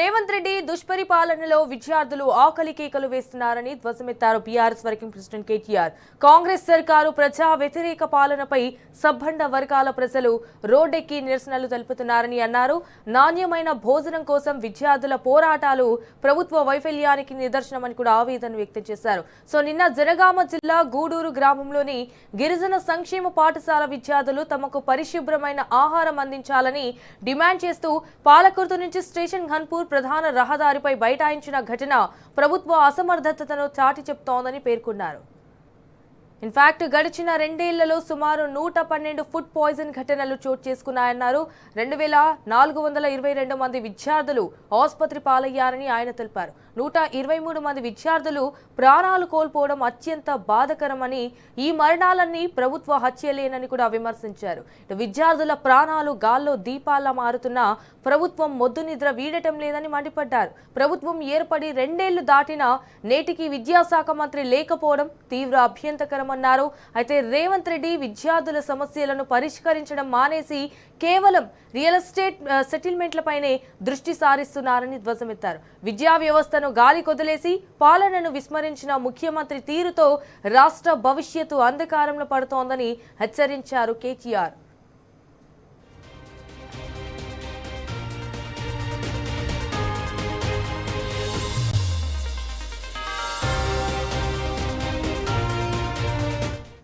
రేవంత్ రెడ్డి దుష్పరిపాలనలో విద్యార్థులు ఆకలి కేకలు వేస్తున్నారని ధ్వజమెత్తారు BRS working president KTR. Congress సర్కారు ప్రజా వ్యతిరేక పాలనపై సబ్బండ వర్గాల ప్రజలు రోడ్డెక్కి నిరసనలు తెలుపుతున్నారని అన్నారు. నాణ్యమైన భోజనం కోసం విద్యార్థుల పోరాటాలు ప్రభుత్వ వైఫల్యానికి నిదర్శనమని కూడా ఆవేదన వ్యక్తం చేశారు. నిన్న జనగామ జిల్లా గూడూరు గ్రామంలోని గిరిజన సంక్షేమ పాఠశాల విద్యార్థులు తమకు పరిశుభ్రమైన ఆహారం అందించాలని డిమాండ్ చేస్తూ పాలకుర్తి నుంచి స్టేషన్ ఘన్పూర్ ప్రధాన రహదారిపై బైఠాయించిన ఘటన ప్రభుత్వ అసమర్థతను చాటి చెప్తోందని పేర్కొన్నారు. ఇన్ఫాక్ట్ గడిచిన రెండేళ్లలో సుమారు 112 ఫుడ్ పాయిజన్ ఘటనలు చోటు చేసుకున్నాయన్నారు. 2422 మంది విద్యార్థులు ఆసుపత్రి పాలయ్యారని ఆయన తెలిపారు. 123 మంది విద్యార్థులు ప్రాణాలు కోల్పోవడం అత్యంత బాధకరమని, ఈ మరణాలన్నీ ప్రభుత్వ హత్యలేనని కూడా విమర్శించారు. విద్యార్థుల ప్రాణాలు గాల్లో దీపాల్లా మారుతున్నా ప్రభుత్వం మొద్దు నిద్ర వీడటం లేదని మండిపడ్డారు. ప్రభుత్వం ఏర్పడి రెండేళ్లు దాటినా నేటికి విద్యాశాఖ మంత్రి లేకపోవడం తీవ్ర అభ్యంతరకరమన్నారు. అయితే రేవంత్ రెడ్డి విద్యార్థుల సమస్యలను పరిష్కరించడం మానేసి కేవలం రియల్ ఎస్టేట్ సెటిల్మెంట్లపైనే దృష్టి సారిస్తున్నారని ధ్వజమెత్తారు. విద్యా వ్యవస్థను గాలి కొదిలేసి పాలనను విస్మరించిన ముఖ్యమంత్రి తీరుతో రాష్ట్ర భవిష్యత్తు అంధకారంలో పడుతోందని హెచ్చరించారు కేటీఆర్.